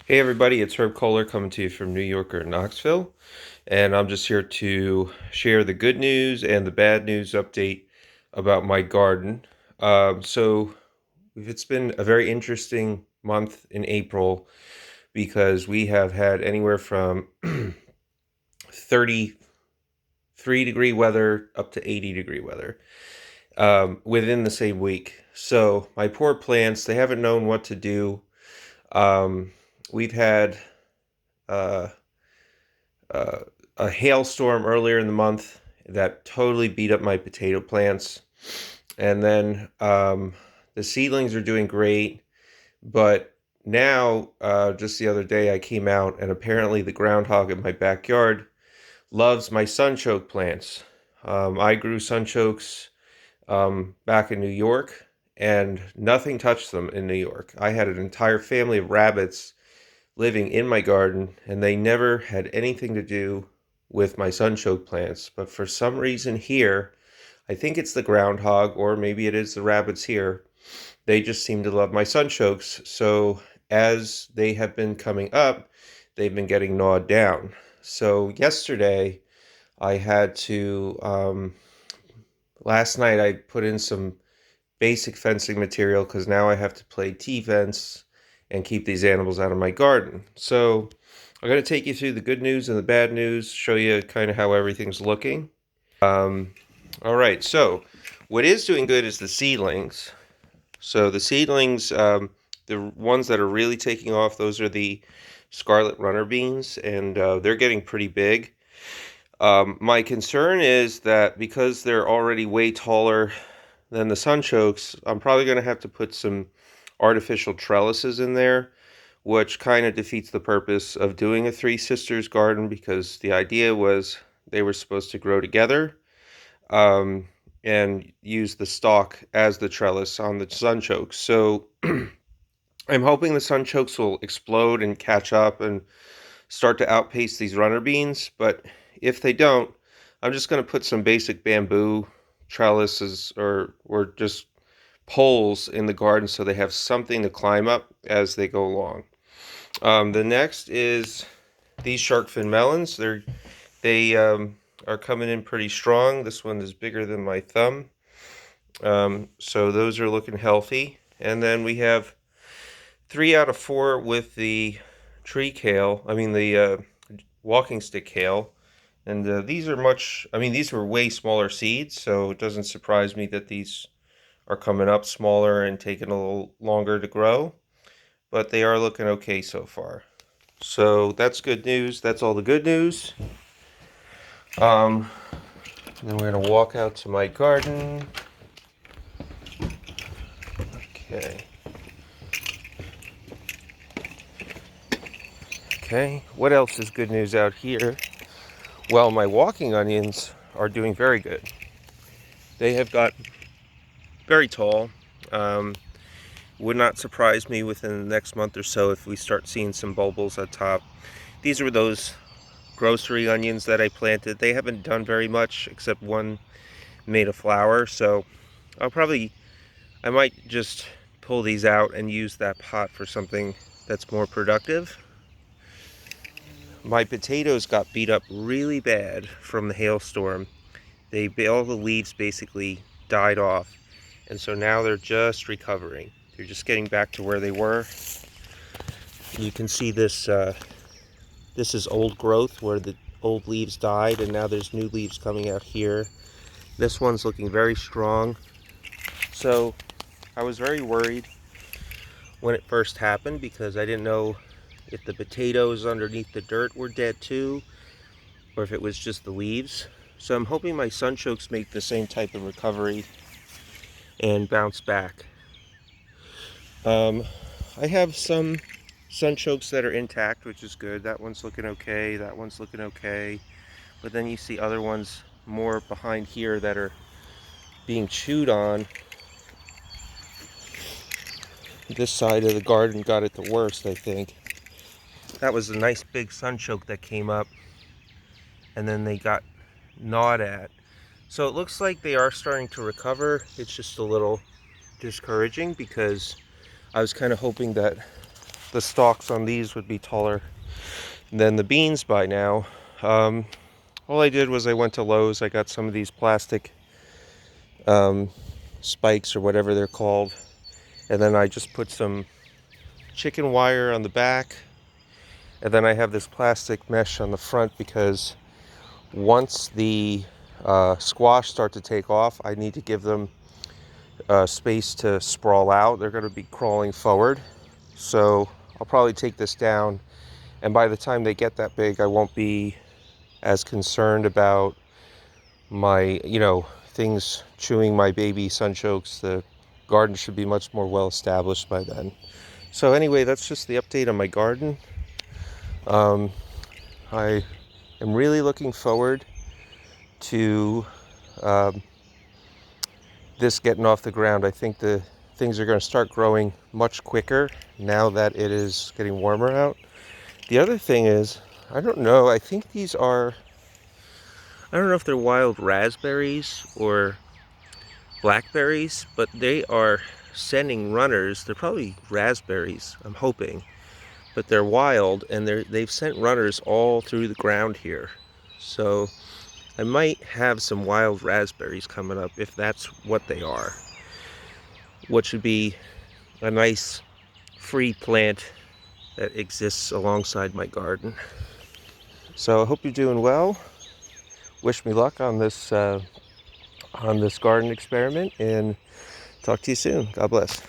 Hey everybody, it's Herb Kohler coming to you from New York or Knoxville, and I'm just here to share the good news and the bad news update about my garden. So it's been a very interesting month in April because we have had anywhere from 33-degree weather up to 80-degree weather within the same week. So my poor plants, they haven't known what to do. Um, we've had uh, uh, a hailstorm earlier in the month that totally beat up my potato plants. And then the seedlings are doing great. But now, just the other day, I came out and apparently the groundhog in my backyard loves my sunchoke plants. I grew sunchokes back in New York, and nothing touched them in New York. I had an entire family of rabbits living in my garden, and they never had anything to do with my sunchoke plants. But for some reason here, I think it's the groundhog, or maybe it is the rabbits here, they just seem to love my sunchokes. So as they have been coming up, they've been getting gnawed down. So yesterday, I had to, last night I put in some basic fencing material because now I have to play T-fence and keep these animals out of my garden. So I'm going to take you through the good news and the bad news, show you kind of how everything's looking. Um, all right, so what is doing good is the seedlings. So the seedlings, the ones that are really taking off, those are the scarlet runner beans, and they're getting pretty big. My concern is that because they're already way taller than the sunchokes, I'm probably going to have to put some artificial trellises in there, which kind of defeats the purpose of doing a Three Sisters garden because the idea was they were supposed to grow together um, and use the stalk as the trellis on the sunchokes. So I'm hoping the sunchokes will explode and catch up and start to outpace these runner beans, but if they don't, I'm just going to put some basic bamboo trellises or just poles in the garden so they have something to climb up as they go along. The next is these shark fin melons. They are coming in pretty strong. This one is bigger than my thumb, so those are looking healthy. And then we have 3 out of 4 with the tree kale. I mean the walking stick kale. And these are much, I mean, these were way smaller seeds, so it doesn't surprise me that these are coming up smaller and taking a little longer to grow. But they are looking okay so far. So that's good news. That's all the good news. Um, then we're going to walk out to my garden. Okay. Okay, what else is good news out here? Well, my walking onions are doing very good. They have got very tall. Would not surprise me within the next month or so if we start seeing some bulbils at top. These were those grocery onions that I planted. They haven't done very much except one made a flower, so I might just pull these out and use that pot for something that's more productive. My potatoes got beat up really bad from the hailstorm. All the leaves basically died off, and so now they're just recovering. They're just getting back to where they were. You can see this. This is old growth where the old leaves died, and now there's new leaves coming out here. This one's looking very strong. So I was very worried when it first happened because I didn't know if the potatoes underneath the dirt were dead too, or if it was just the leaves. So I'm hoping my sunchokes make the same type of recovery and bounce back. I have some sunchokes that are intact, which is good. That one's looking okay. That one's looking okay. But then you see other ones more behind here that are being chewed on. This side of the garden got it the worst, I think. That was a nice big sunchoke that came up, and then they got gnawed at. So it looks like they are starting to recover. It's just a little discouraging because I was kind of hoping that the stalks on these would be taller than the beans by now. All I did was I went to Lowe's. I got some of these plastic spikes or whatever they're called, and then I just put some chicken wire on the back, and then I have this plastic mesh on the front because once the squash start to take off, I need to give them space to sprawl out. They're going to be crawling forward, so I'll probably take this down, and by the time they get that big, I won't be as concerned about my, things chewing my baby sunchokes. The garden should be much more well established by then. So anyway, that's just the update on my garden. I am really looking forward to this getting off the ground. I think the things are going to start growing much quicker now that it is getting warmer out. The other thing is, I don't know, I don't know if they're wild raspberries or blackberries, but they are sending runners. They're probably raspberries, I'm hoping, but they're wild, and they've sent runners all through the ground here. So I might have some wild raspberries coming up if that's what they are, which would be a nice free plant that exists alongside my garden. So I hope you're doing well. Wish me luck on this garden experiment, and talk to you soon. God bless.